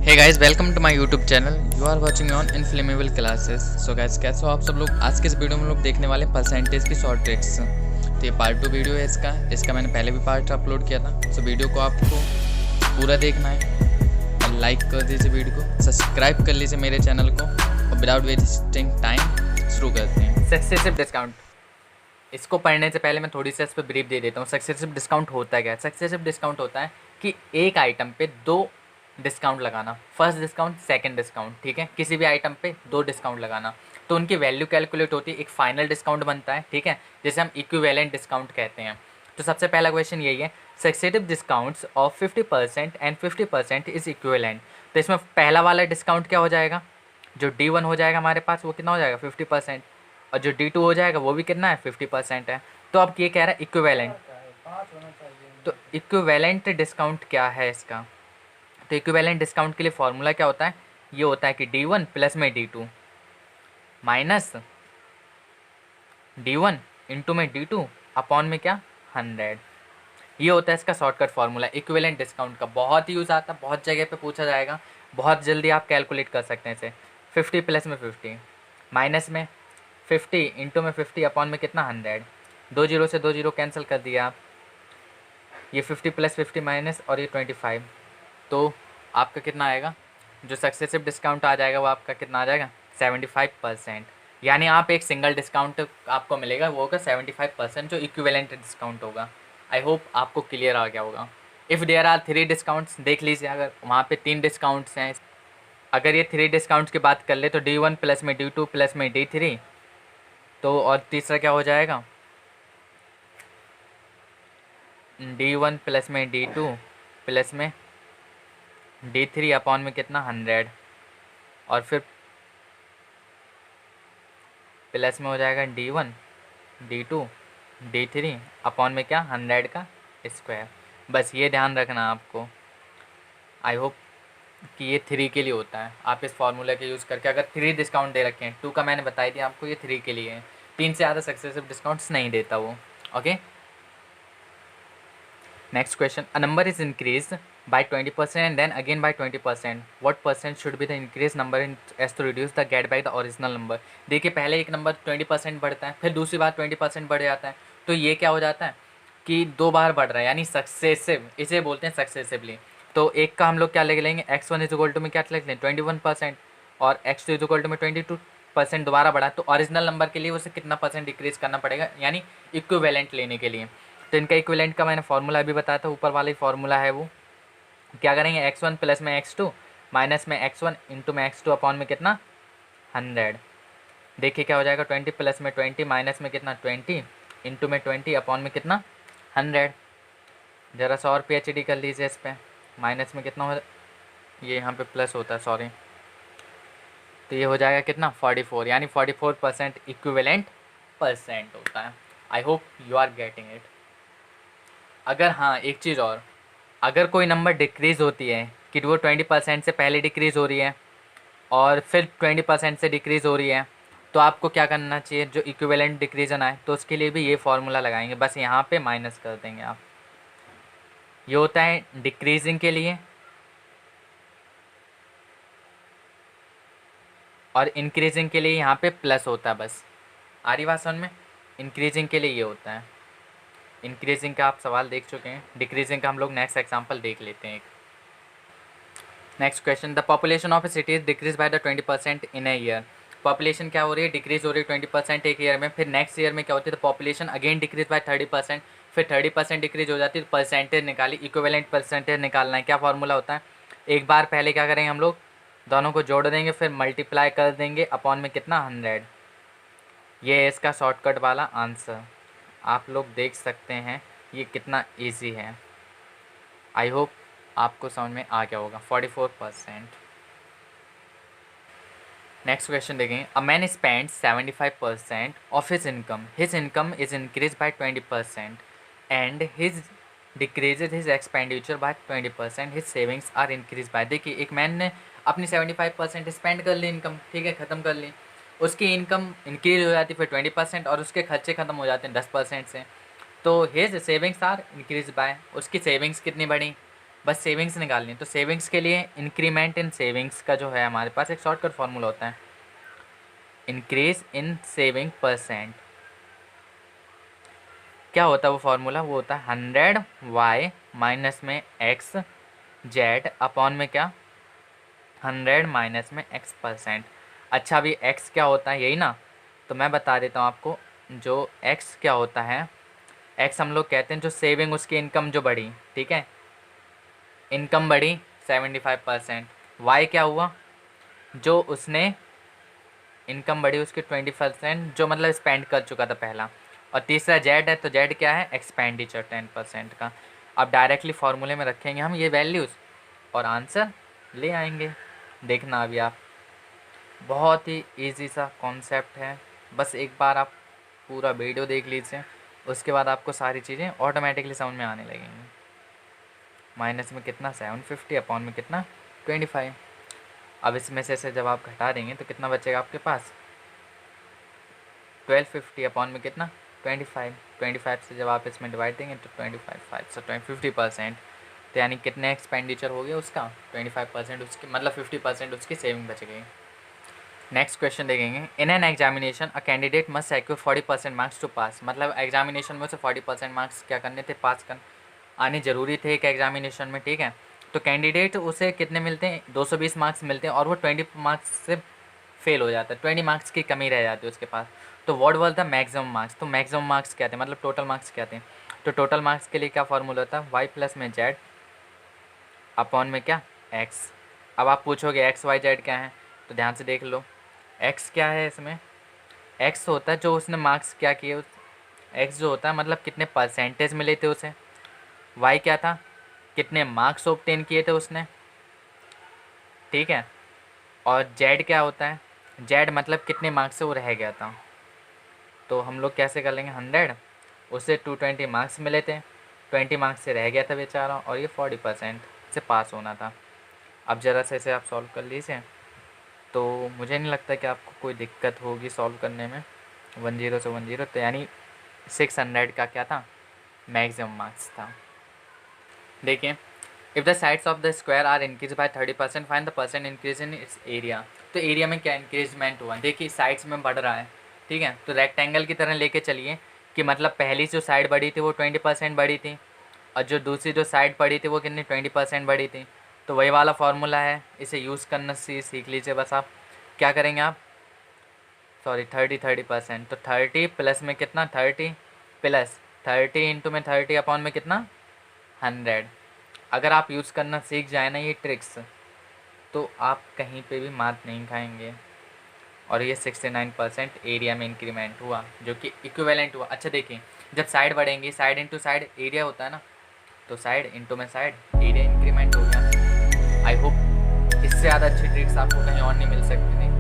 Hey guys, welcome to my YouTube channel. You are watching on inflammable classes. So guys, कैसे हो आप सब लोग। आज के इस वीडियो में हम लोग देखने वाले हैं परसेंटेज की शॉर्ट ट्रिक्स। तो ये पार्ट 2 वीडियो है इसका मैंने पहले भी पार्ट अपलोड किया था। सो वीडियो को आपको पूरा देखना है और लाइक कर दीजिए, वीडियो को सब्सक्राइब कर लीजिए मेरे चैनल को। और विदाउट वेस्टिंग टाइम शुरू करते हैं। सक्सेसिव डिस्काउंट, इसको पढ़ने से पहले मैं थोड़ी सी इस पर ब्रीफ दे देता हूँ। सक्सेसिव डिस्काउंट होता है क्या? सक्सेसिव डिस्काउंट होता है कि एक आइटम पे दो डिस्काउंट लगाना, फर्स्ट डिस्काउंट सेकंड डिस्काउंट, ठीक है। किसी भी आइटम पे दो डिस्काउंट लगाना तो उनकी वैल्यू कैलकुलेट होती है, एक फाइनल डिस्काउंट बनता है, ठीक है, जिसे हम इक्विवेलेंट डिस्काउंट कहते हैं। तो सबसे पहला क्वेश्चन यही है, successive discounts of 50% and 50% is equivalent. तो इसमें पहला वाला डिस्काउंट क्या हो जाएगा, जो D1 हो जाएगा हमारे पास, वो कितना हो जाएगा 50%, और जो D2 हो जाएगा वो भी कितना है 50% है। तो अब ये कह रहा है इक्विवेलेंट। तो इक्विवेलेंट डिस्काउंट क्या है इसका? तो इक्विवेलेंट डिस्काउंट के लिए फॉर्मूला क्या होता है? ये होता है कि D1 प्लस में D2 माइनस D1 इंटू में D2 अपॉन में क्या 100। ये होता है इसका शॉर्टकट फार्मूला इक्विवेलेंट डिस्काउंट का। बहुत यूज़ आता है, बहुत जगह पे पूछा जाएगा, बहुत जल्दी आप कैलकुलेट कर सकते हैं इसे। 50 प्लस में 50 माइनस में 50 इंटू में 50 अपॉन में कितना 100। दो जीरो से दो जीरो कैंसिल कर दिया आप, ये 50 प्लस 50 माइनस और ये 25, तो आपका कितना आएगा, जो सक्सेसिव डिस्काउंट आ जाएगा वो आपका कितना आ जाएगा 75%। यानी आप एक सिंगल डिस्काउंट आपको मिलेगा, वो होगा 75%, जो इक्विवेलेंट डिस्काउंट होगा। आई होप आपको क्लियर आ गया होगा। इफ़ देयर आर 3 डिस्काउंट्स, देख लीजिए अगर वहाँ पे 3 डिस्काउंट्स हैं, अगर ये 3 डिस्काउंट्स की बात कर ले तो D1 प्लस में D2 प्लस में D3, तो और तीसरा क्या हो जाएगा D1 प्लस में D2 प्लस में D3 अपॉन में कितना 100, और फिर प्लस में हो जाएगा D1 D2 D3 अपॉन में क्या 100 का स्क्वायर। बस ये ध्यान रखना आपको। आई होप कि ये 3 के लिए होता है। आप इस फार्मूला के यूज़ करके, अगर 3 डिस्काउंट दे रखे हैं, 2 का मैंने बताई दिया आपको, ये 3 के लिए है। 3 से ज़्यादा सक्सेसिव डिस्काउंट्स नहीं देता वो। Okay, next question, a number is increase by 20% and then again by 20%. What percent should be the increased number in as to reduce the get by the original number? देखिए पहले एक number 20% बढ़ता है, फिर दूसरी बार 20% बढ़ जाता है, तो ये क्या हो जाता है कि 2 बार बढ़ रहा है, यानी सक्सेसिव, इसे बोलते हैं सक्सेसिवली। तो एक का हम लोग क्या ले लेंगे, x1 इज इक्वल टू में क्या लिख लें 21%, और x2 इज इक्वल टू में 22% दोबारा बढ़ा, तो ओरिजिनल नंबर के लिए उसे कितना परसेंट डिक्रीज करना पड़ेगा, यानी इक्विवेलेंट लेने के लिए। तो इनका इक्विवेलेंट का मैंने फार्मूला अभी बताया था, ऊपर वाला ही फार्मूला है। वो क्या करेंगे, x1 प्लस में x2 माइनस में x1 इंटू में x2 अपॉन में कितना 100। देखिए क्या हो जाएगा, 20 प्लस में 20 माइनस में कितना 20 इंटू में 20 अपॉन में कितना 100। ज़रा सा और PhD कर लीजिए इस पर। माइनस में कितना हो, ये यहाँ पे प्लस होता है, सॉरी, तो ये हो जाएगा कितना 44, यानी 44% इक्विवेलेंट परसेंट होता है। I hope you are getting it. अगर हाँ एक चीज़ और, अगर कोई नंबर डिक्रीज़ होती है कि वो 20% से पहले डिक्रीज़ हो रही है और फिर 20% से डिक्रीज़ हो रही है, तो आपको क्या करना चाहिए, जो इक्विवेलेंट डिक्रीजन आए तो उसके लिए भी ये फार्मूला लगाएंगे, बस यहाँ पे माइनस कर देंगे आप। ये होता है डिक्रीजिंग के लिए, और इंक्रीजिंग के लिए यहाँ पे प्लस होता है। बस आ रही बात समझ में। इंक्रीजिंग के लिए ये होता है। इंक्रीजिंग का आप सवाल देख चुके हैं, डिक्रीजिंग का हम लोग नेक्स्ट एग्जाम्पल देख लेते हैं। Next question, the population of A city is decrease by the 20% in a year. Population क्या हो रही है, डिक्रीज हो रही है 20% एक ईयर में, फिर नेक्स्ट ईयर में क्या होती है, तो पॉपुलेशन अगेन डिक्रीज बाय 30%, फिर 30% डिक्रीज हो जाती है, तो परसेंटेज निकाली, इक्विवेलेंट परसेंटेज निकालना है। क्या फार्मूला होता है, एक बार पहले क्या करेंगे हम लोग, दोनों को जोड़ देंगे, फिर मल्टीप्लाई कर देंगे अपॉन में कितना 100। ये है इसका शॉर्टकट वाला आंसर। आप लोग देख सकते हैं ये कितना ईजी है। आई होप आपको समझ में आ गया होगा। 44%। नेक्स्ट क्वेश्चन देखें, a man spend 75% of his income is increase by 20% and his decreases his expenditure by 20%, his savings are increase by. देखिए एक मैन ने अपनी 75% स्पेंड कर ली इनकम, ठीक है, ख़त्म कर ली, उसकी इनकम इंक्रीज हो जाती है फिर 20%, और उसके खर्चे ख़त्म हो जाते हैं 10% से, तो his savings are increase by, उसकी सेविंग्स कितनी बढ़ी बस सेविंग्स निकालनी है। तो सेविंग्स के लिए इंक्रीमेंट इन सेविंग्स का जो है हमारे पास एक शॉर्टकट फार्मूला होता है, इंक्रीज इन सेविंग परसेंट। क्या होता है वो फार्मूला? वो होता है 100y माइनस में एक्स जेड अपॉन में क्या 100 माइनस में एक्स परसेंट। अच्छा अभी एक्स क्या होता है यही ना, तो मैं बता देता हूँ आपको। जो एक्स क्या होता है, एक्स हम लोग कहते हैं जो सेविंग उसकी इनकम जो बढ़ी, ठीक है, इनकम बढ़ी 75%। वाई क्या हुआ? जो उसने इनकम बढ़ी उसकी 20%, जो मतलब स्पेंड कर चुका था पहला। और तीसरा जेड है, तो जेड क्या है? एक्सपेंडिचर 10% का। अब डायरेक्टली फार्मूले में रखेंगे हम ये वैल्यूज़ और आंसर ले आएंगे। देखना अभी आप, बहुत ही इजी सा कॉन्सेप्ट है, बस एक बार आप पूरा वीडियो देख लीजिए, उसके बाद आपको सारी चीज़ें ऑटोमेटिकली समझ में आने लगेंगी। माइनस में कितना 750 अपॉन में कितना 25। अब इसमें से जब आप घटा देंगे तो कितना बचेगा आपके पास? 1250 अपॉन में कितना 25 से जब आप इसमें डिवाइड देंगे तो 25 से 50%। तो यानी कितने एक्सपेंडिचर हो गया उसका 25%, उसकी मतलब 50% उसकी सेविंग बच गई। नेक्स्ट क्वेश्चन देखेंगे, in an examination a candidate must secure 40% marks to pass. मतलब एग्जामिनेशन में उसे 40% मार्क्स क्या करने थे? पास कर आने ज़रूरी थे एक एग्जामिनेशन में, ठीक है। तो कैंडिडेट उसे कितने मिलते हैं? 220 मार्क्स मिलते हैं और वो 20 मार्क्स से फेल हो जाता है, 20 मार्क्स की कमी रह जाती है उसके पास। तो what was the maximum marks? तो मैक्सिमम मार्क्स क्या थे, मतलब टोटल मार्क्स क्या थे? तो टोटल मार्क्स के लिए क्या फार्मूला होता है? वाई प्लस में जेड अपॉन में क्या एक्स। अब आप पूछोगे एक्स वाई जेड क्या है, तो ध्यान से देख लो। एक्स क्या है इसमें? एक्स होता है जो उसने मार्क्स क्या किए, उस एक्स जो होता है मतलब कितने परसेंटेज मिले थे उसे। वाई क्या था? कितने मार्क्स ऑब्टेन किए थे उसने, ठीक है। और जेड क्या होता है? जेड मतलब कितने मार्क्स से वो रह गया था। तो हम लोग कैसे कर लेंगे? 100, उसे 220 मार्क्स मिले थे, 20 मार्क्स से रह गया था बेचारा, और ये 40% से पास होना था। अब ज़रा से इसे आप सॉल्व कर लीजिए, तो मुझे नहीं लगता कि आपको कोई दिक्कत होगी सॉल्व करने में। 10 से 10, तो यानी 600 का क्या था? मैक्सिमम मार्क्स था। देखिए, if the sides of the square are increase by 30%, find the percent increase in its area. तो एरिया में क्या इंक्रीजमेंट हुआ? देखिए साइड्स में बढ़ रहा है, ठीक है। तो रेक्टेंगल की तरह लेके चलिए कि मतलब पहली जो साइड बढ़ी थी वो 20% बढ़ी थी, और जो दूसरी जो साइड बढ़ी थी वो कितनी 20% बढ़ी थी। तो वही वाला फार्मूला है, इसे यूज़ करना सीख लीजिए बस। आप क्या करेंगे? आप सॉरी 30% तो 30 प्लस में कितना 30 प्लस 30 इंटू में 30 अपॉन में कितना 100। अगर आप यूज़ करना सीख जाए ना ये ट्रिक्स, तो आप कहीं पे भी मात नहीं खाएंगे। और ये 69% एरिया में इंक्रीमेंट हुआ, जो कि इक्विवेलेंट हुआ। अच्छा देखिए, जब साइड बढ़ेंगी, साइड इंटू साइड एरिया होता है ना, तो साइड इंटू में साइड एरिया इंक्रीमेंट हो गया। आई होप इससे ज़्यादा अच्छी ट्रिक्स आपको कहीं और नहीं मिल सकती थी।